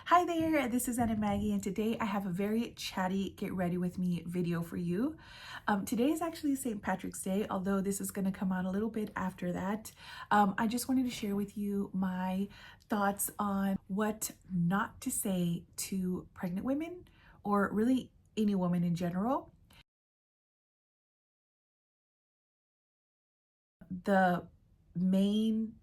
Hi there, this is Anna Maggie, and today I have a very chatty get ready with me video for you. Today is actually St. Patrick's Day, although this is going to come out a little bit after that. I just wanted to share with you my thoughts on what not to say to pregnant women, or really any woman in general. The main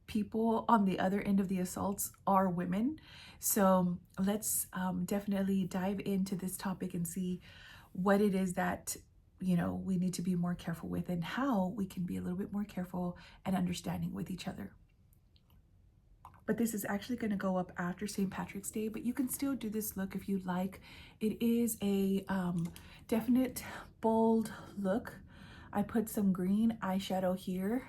people on the other end of the assaults are women. So let's definitely dive into this topic and see what it is that we need to be more careful with, and how we can be a little bit more careful and understanding with each other. But this is actually going to go up after St. Patrick's Day, but you can still do this look if you'd like. It is a definite bold look. I put some green eyeshadow here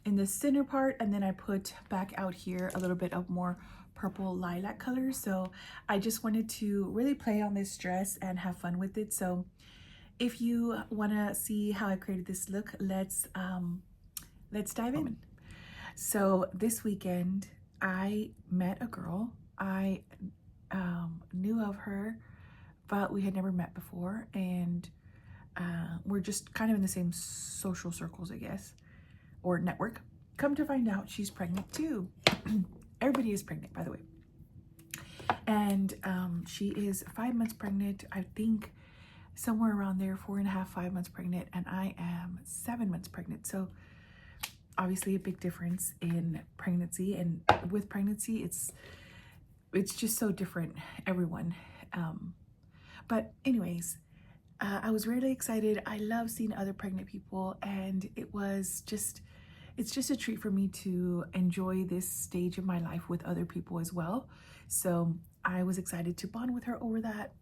in the center part, and then I put back out here a little bit of more purple lilac color. So I just wanted to really play on this dress and have fun with it. So if you want to see how I created this look, let's dive in. So this weekend I met a girl. I knew of her, but we had never met before, and we're just kind of in the same social circles, I guess, or network. Come to find out, she's pregnant too. Everybody is pregnant, by the way. And she is 5 months pregnant, I think, somewhere around there, 4.5, 5 months pregnant, and I am 7 months pregnant. So obviously a big difference in pregnancy, and with pregnancy, it's just so different, everyone. But anyways, I was really excited. I love seeing other pregnant people, and it's just a treat for me to enjoy this stage of my life with other people as well. So I was excited to bond with her over that.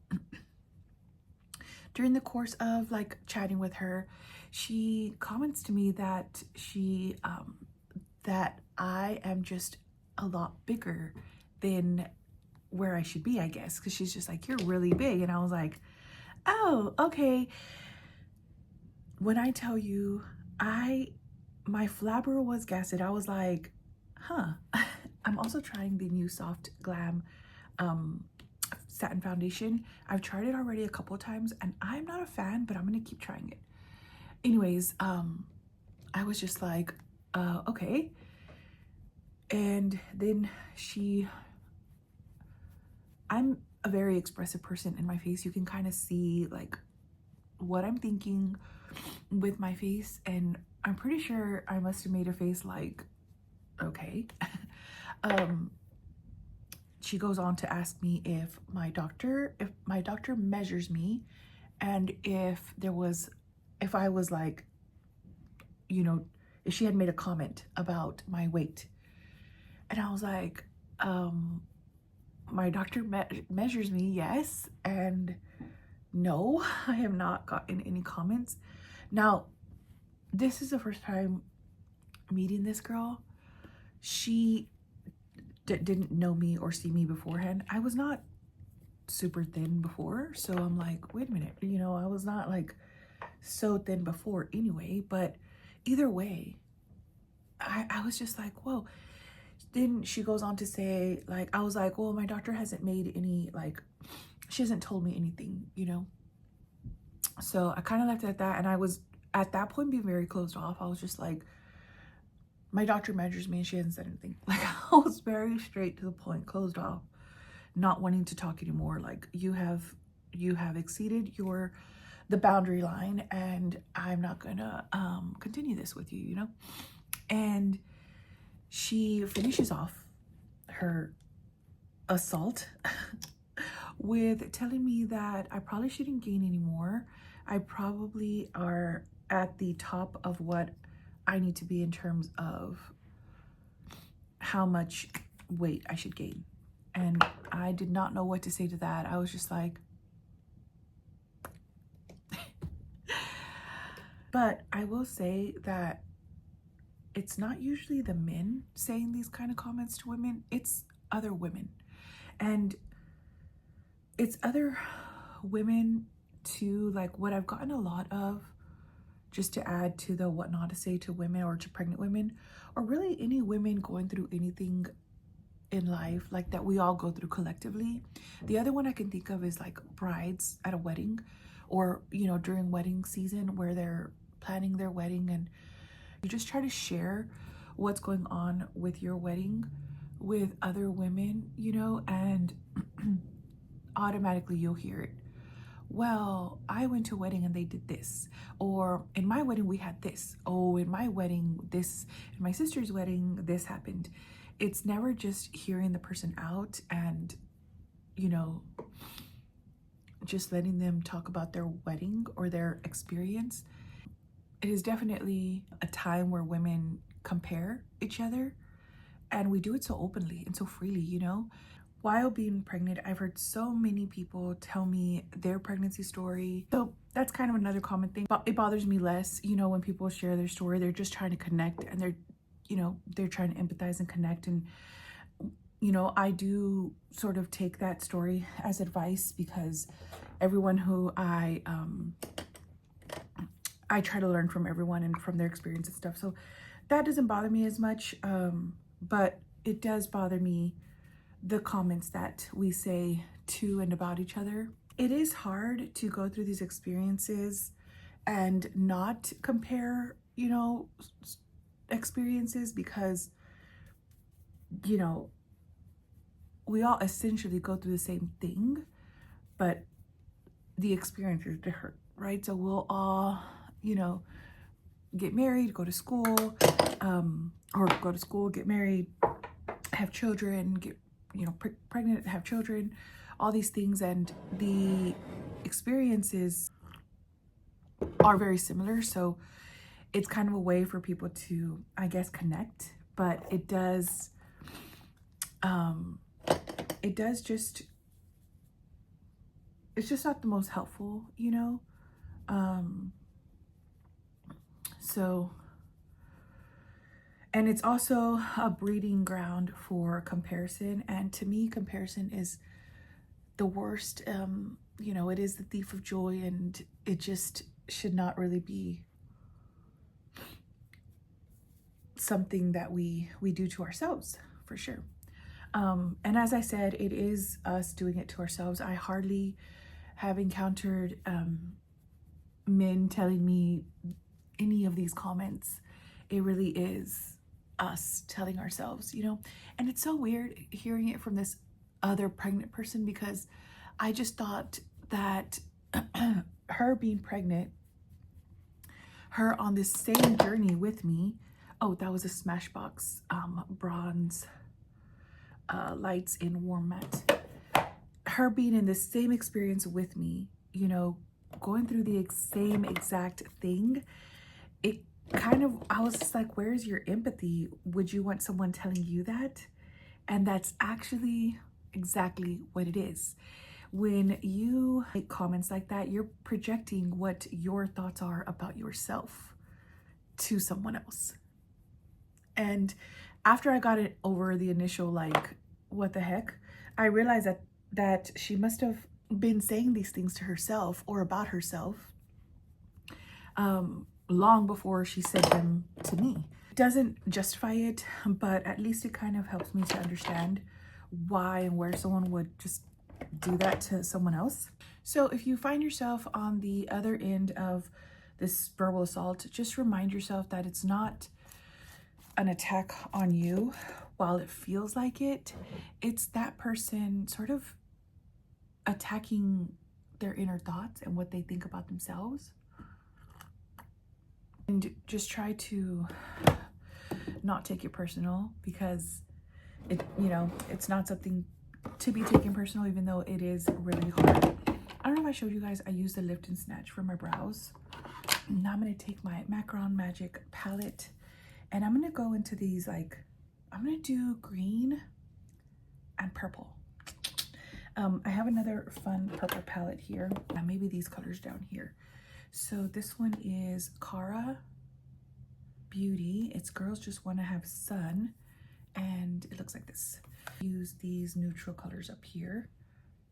During the course of like chatting with her, she comments to me that that I am just a lot bigger than where I should be, I guess, because she's just like, "You're really big," and I was like, "Oh, okay." When I tell you, my flabber was gassed. I was like, huh. I'm also trying the new Soft Glam satin foundation. I've tried it already a couple of times, and I'm not a fan, but I'm gonna keep trying it. Anyways, I was just like, okay. And then I'm a very expressive person in my face. You can kind of see like what I'm thinking with my face, and I'm pretty sure I must have made a face like, okay. She goes on to ask me if my doctor measures me, and if I was like, if she had made a comment about my weight. And I was like, my doctor measures me, yes, and no, I have not gotten any comments. Now, this is the first time meeting this girl. She didn't know me or see me beforehand. I was not super thin before, so I'm like, wait a minute, I was not like so thin before anyway. But either way, I was just like, whoa. Then she goes on to say, like, I was like, well, my doctor hasn't made any, like, she hasn't told me anything, so I kind of left it at that. And I was at that point being very closed off. I was just like, my doctor measures me and she hasn't said anything. Like, I was very straight to the point, closed off, not wanting to talk anymore. Like, you have exceeded the boundary line, and I'm not gonna continue this with you, And she finishes off her assault with telling me that I probably shouldn't gain anymore. I probably are at the top of what I need to be in terms of how much weight I should gain. And I did not know what to say to that. I was just like, but I will say that it's not usually the men saying these kind of comments to women, it's other women. And it's other women too, like what I've gotten a lot of, just to add to the what not to say to women or to pregnant women, or really any women going through anything in life, like that we all go through collectively. The other one I can think of is like brides at a wedding, or during wedding season where they're planning their wedding and you just try to share what's going on with your wedding with other women, and automatically you'll hear it. Well, I went to a wedding and they did this. Or in my wedding, we had this. Oh, in my wedding, this. In my sister's wedding, this happened. It's never just hearing the person out and, just letting them talk about their wedding or their experience. It is definitely a time where women compare each other, and we do it so openly and so freely. While being pregnant, I've heard so many people tell me their pregnancy story. So that's kind of another common thing. But it bothers me less, when people share their story. They're just trying to connect, and they're trying to empathize and connect. And, I do sort of take that story as advice, because everyone who I try to learn from everyone and from their experience and stuff. So that doesn't bother me as much. But it does bother me, the comments that we say to and about each other. It is hard to go through these experiences and not compare, experiences, because, we all essentially go through the same thing, but the experience is different, right? So we'll all, get married, go to school, get married, have children, get pregnant, have children, all these things, and the experiences are very similar. So it's kind of a way for people to, I guess, connect. But it does just, it's just not the most helpful, so, and it's also a breeding ground for comparison. And to me, comparison is the worst. It is the thief of joy, and it just should not really be something that we do to ourselves, for sure. And as I said, it is us doing it to ourselves. I hardly have encountered men telling me any of these comments. It really is us telling ourselves, and it's so weird hearing it from this other pregnant person, because I just thought that her being pregnant, her on this same journey with me. Oh, that was a Smashbox bronze lights in warm matte. Her being in the same experience with me, going through the same exact thing, it kind of, I was just like, where's your empathy? Would you want someone telling you that? And that's actually exactly what it is. When you make comments like that, you're projecting what your thoughts are about yourself to someone else. And after I got it over the initial, like, what the heck, I realized that she must have been saying these things to herself or about herself long before she said them to me. It doesn't justify it, but at least it kind of helps me to understand why and where someone would just do that to someone else. So if you find yourself on the other end of this verbal assault, just remind yourself that it's not an attack on you. While it feels like it, it's that person sort of attacking their inner thoughts and what they think about themselves. And just try to not take it personal, because it's not something to be taken personal, even though it is really hard. I don't know if I showed you guys, I used the lift and snatch for my brows. Now I'm going to take my Macaron Magic palette, and I'm going to go into these, like, I'm going to do green and purple. I have another fun purple palette here. Maybe these colors down here. So this one is Cara Beauty. It's Girls Just Want to Have Sun. And it looks like this. Use these neutral colors up here.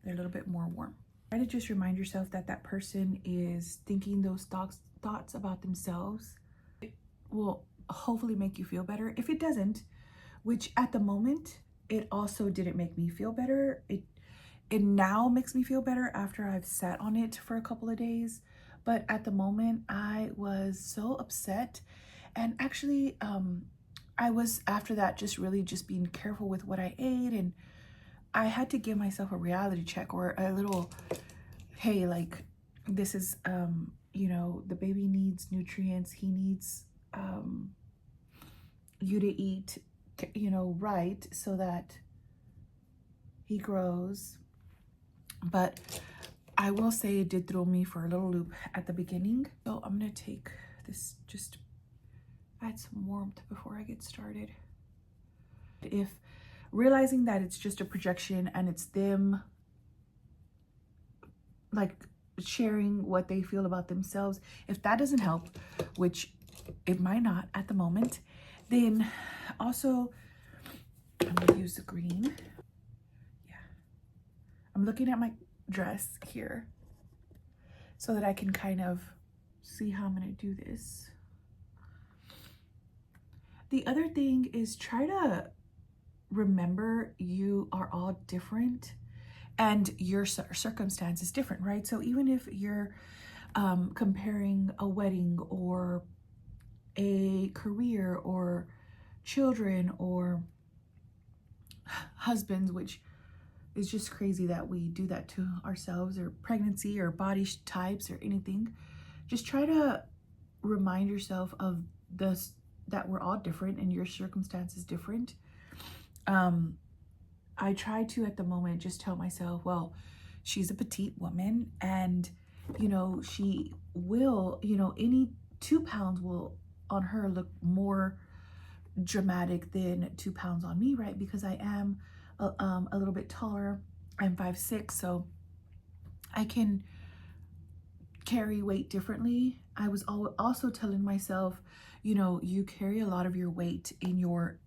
They're a little bit more warm. Try to just remind yourself that that person is thinking those thoughts about themselves. It will hopefully make you feel better. If it doesn't, which at the moment it also didn't make me feel better. It now makes me feel better after I've sat on it for a couple of days. But at the moment, I was so upset. And actually, I was after that just really just being careful with what I ate. And I had to give myself a reality check, or a little, hey, like, this is, you know, the baby needs nutrients. He needs you to eat, you know, right, so that he grows. But I will say it did throw me for a little loop at the beginning. So I'm gonna take this, just add some warmth before I get started. If realizing that it's just a projection and it's them like sharing what they feel about themselves, if that doesn't help, which it might not at the moment, then also I'm gonna use the green. Yeah, I'm looking at my dress here so that I can kind of see how I'm gonna do this. The other thing is, try to remember you are all different and your circumstance is different, right? So even if you're comparing a wedding or a career or children or husbands, which is just crazy that we do that to ourselves, or pregnancy or body types or anything, just try to remind yourself of this, that we're all different and your circumstance is different. I try to, at the moment, just tell myself, well, she's a petite woman and, you know, she will, you know, any 2 pounds will on her look more dramatic than 2 pounds on me, right? Because I am a little bit taller. I'm 5'6", so I can carry weight differently. I was also telling myself, you know, you carry a lot of your weight in your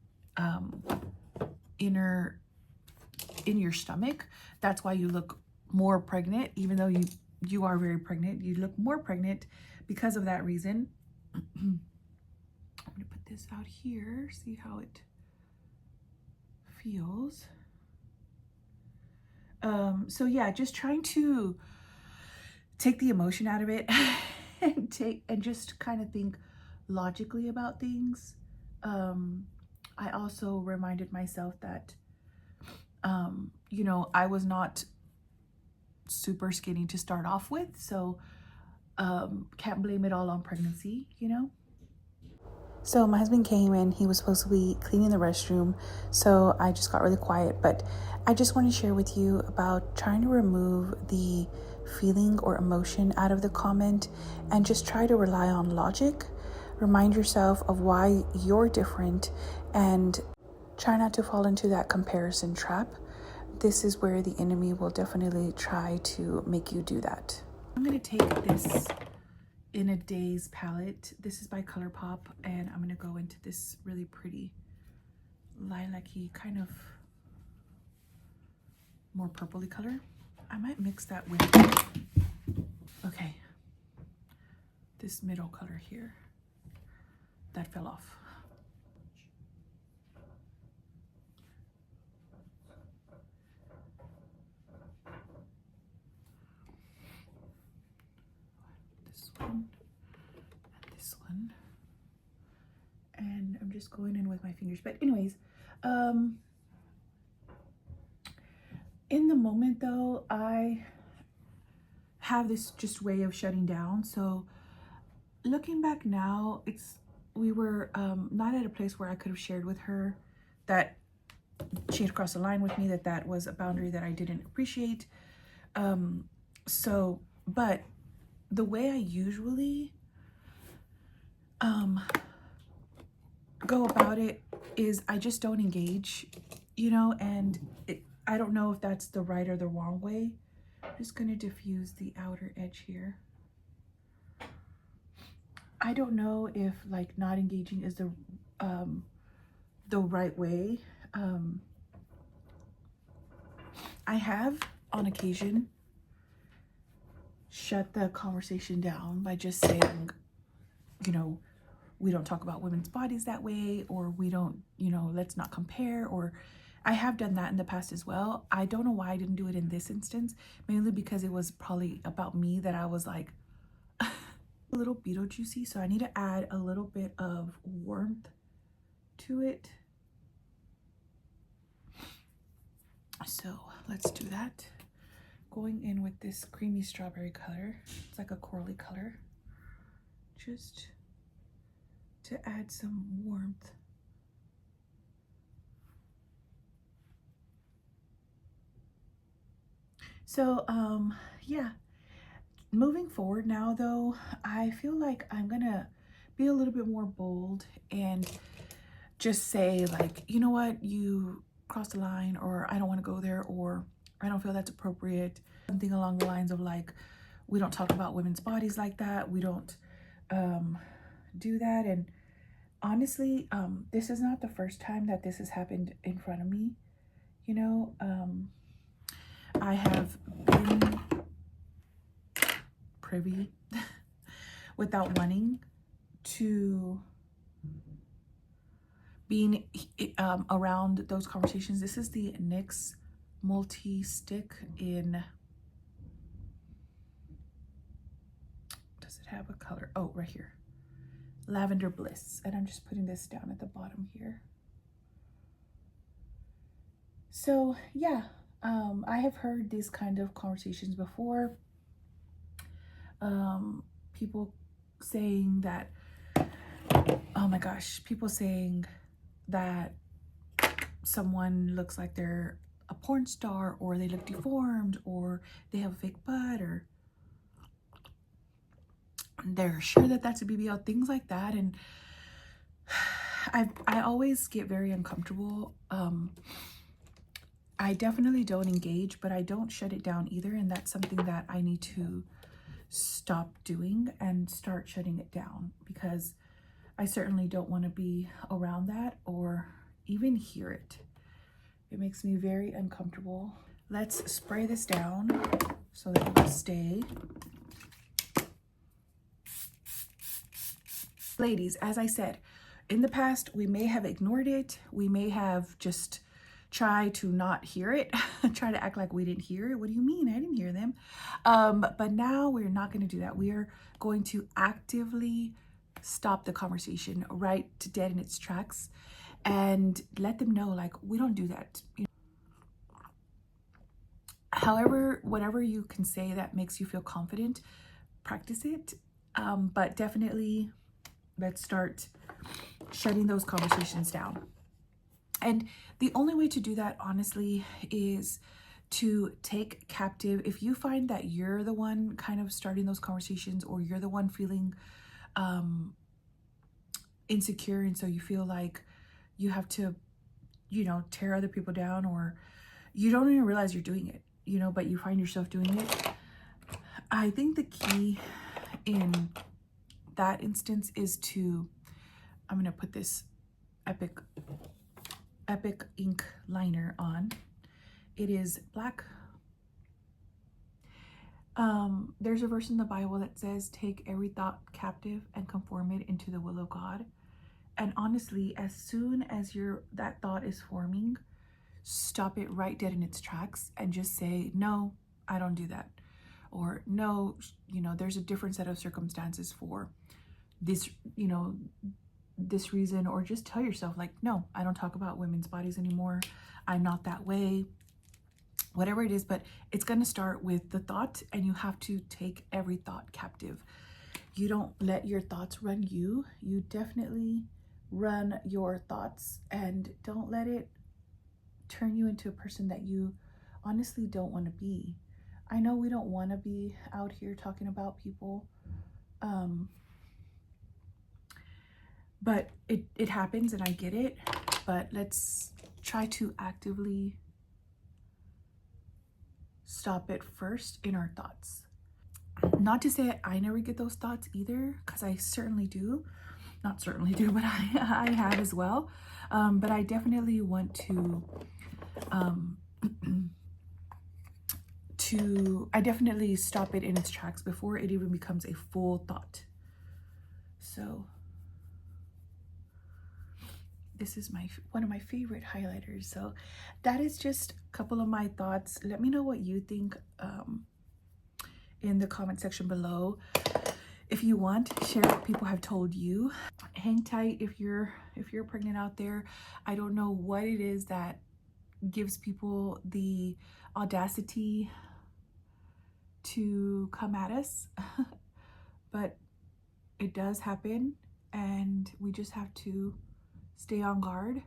in your stomach. That's why you look more pregnant, even though you are very pregnant. You look more pregnant because of that reason. I'm gonna put this out here, see how it feels. So yeah, just trying to take the emotion out of it and just kind of think logically about things. I also reminded myself that you know, I was not super skinny to start off with, so can't blame it all on pregnancy, you know. So my husband came and he was supposed to be cleaning the restroom, so I just got really quiet. But I just want to share with you about trying to remove the feeling or emotion out of the comment and just try to rely on logic. Remind yourself of why you're different and try not to fall into that comparison trap. This is where the enemy will definitely try to make you do that. I'm going to take this In a Daze palette. This is by ColourPop, and I'm going to go into this really pretty lilac-y, kind of more purpley color. I might mix that with, okay, this middle color here. That fell off. This one and this one. And I'm just going in with my fingers. But anyways, in the moment though, I have this just way of shutting down. So looking back now, we were not at a place where I could have shared with her that she had crossed the line with me, that was a boundary that I didn't appreciate. But the way I usually go about it is I just don't engage, you know, and I don't know if that's the right or the wrong way. I'm just gonna diffuse the outer edge here. I don't know if like not engaging is the right way. I have on occasion shut the conversation down by just saying, you know, we don't talk about women's bodies that way, or we don't, you know, let's not compare, or I have done that in the past as well. I don't know why I didn't do it in this instance, mainly because it was probably about me that I was like a little Beetlejuicy. So I need to add a little bit of warmth to it. So let's do that. Going in with this creamy strawberry color. It's like a corally color. Just to add some warmth. So, yeah, moving forward now though, I feel like I'm gonna be a little bit more bold and just say like, you know what, you crossed the line, or I don't want to go there, or I don't feel that's appropriate. Something along the lines of like, we don't talk about women's bodies like that. We don't do that. And honestly, this is not the first time that this has happened in front of me. You know, I have been privy without wanting to being around those conversations. This is the NYX multi-stick in, does it have a color? Oh, right here, Lavender Bliss. And I'm just putting this down at the bottom here. So yeah, I have heard these kind of conversations before. People saying that, oh my gosh, people saying that someone looks like they're a porn star, or they look deformed, or they have a fake butt, or they're sure that that's a BBL, things like that. And I always get very uncomfortable. I definitely don't engage, but I don't shut it down either. And that's something that I need to stop doing and start shutting it down, because I certainly don't want to be around that or even hear it. It makes me very uncomfortable. Let's spray this down so that it will stay. Ladies, as I said, in the past, we may have ignored it. We may have just tried to not hear it, try to act like we didn't hear it. What do you mean? I didn't hear them. But now we're not going to do that. We are going to actively stop the conversation right to dead in its tracks and let them know, like, we don't do that. You know? However, whatever you can say that makes you feel confident, practice it. But definitely let's start shutting those conversations down. And the only way to do that, honestly, is to take captive. If you find that you're the one kind of starting those conversations, or you're the one feeling insecure, and so you feel like you have to, you know, tear other people down, or you don't even realize you're doing it, you know, but you find yourself doing it. I think the key in that instance is to, I'm going to put this Epic ink liner on. It is black. There's a verse in the Bible that says, take every thought captive and conform it into the will of God. And honestly, as soon as that thought is forming, stop it right dead in its tracks and just say, no, I don't do that. Or no, you know, there's a different set of circumstances for this, you know, this reason. Or just tell yourself, like, no, I don't talk about women's bodies anymore. I'm not that way. Whatever it is, but it's going to start with the thought, and you have to take every thought captive. You don't let your thoughts run you. You definitely run your thoughts, and don't let it turn you into a person that you honestly don't want to be. I know we don't want to be out here talking about people, but it happens, and I get it. But let's try to actively stop it first in our thoughts. Not to say I never get those thoughts either, because I certainly do. Not certainly do, but I have as well. But I definitely want to I definitely stop it in its tracks before it even becomes a full thought. So this is one of my favorite highlighters. So that is just a couple of my thoughts. Let me know what you think in the comment section below. If you want, share what people have told you. Hang tight if you're pregnant out there. I don't know what it is that gives people the audacity to come at us, but it does happen, and we just have to stay on guard,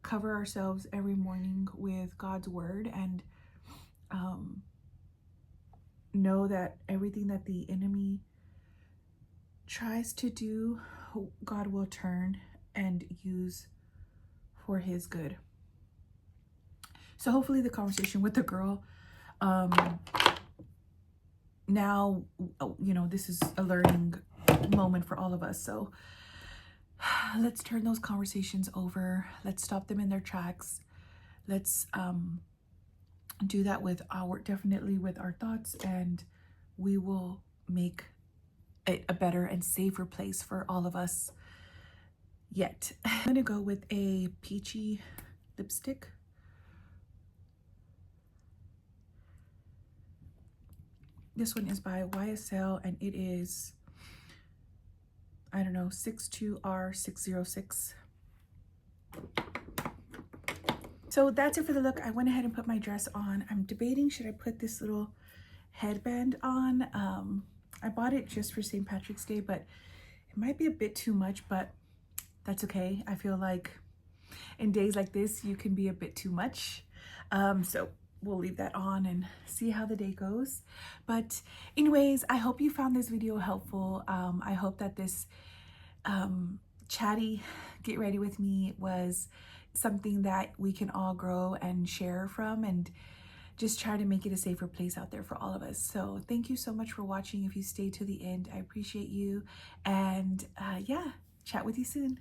cover ourselves every morning with God's word, and know that everything that the enemy tries to do, God will turn and use for his good. So hopefully the conversation with the girl, now, you know, this is a learning moment for all of us. So let's turn those conversations over. Let's stop them in their tracks. Let's do that with definitely with our thoughts, and we will make it a better and safer place for all of us yet. I'm gonna go with a peachy lipstick. This one is by YSL, and it is, I don't know, 62R606. So that's it for the look. I went ahead and put my dress on. I'm debating, should I put this little headband on? I bought it just for St. Patrick's Day, but it might be a bit too much, but that's okay. I feel like in days like this, you can be a bit too much. So we'll leave that on and see how the day goes. But anyways, I hope you found this video helpful. I hope that this chatty get ready with me was something that we can all grow and share from, and just try to make it a safer place out there for all of us. So thank you so much for watching. If you stayed to the end, I appreciate you. And yeah, chat with you soon.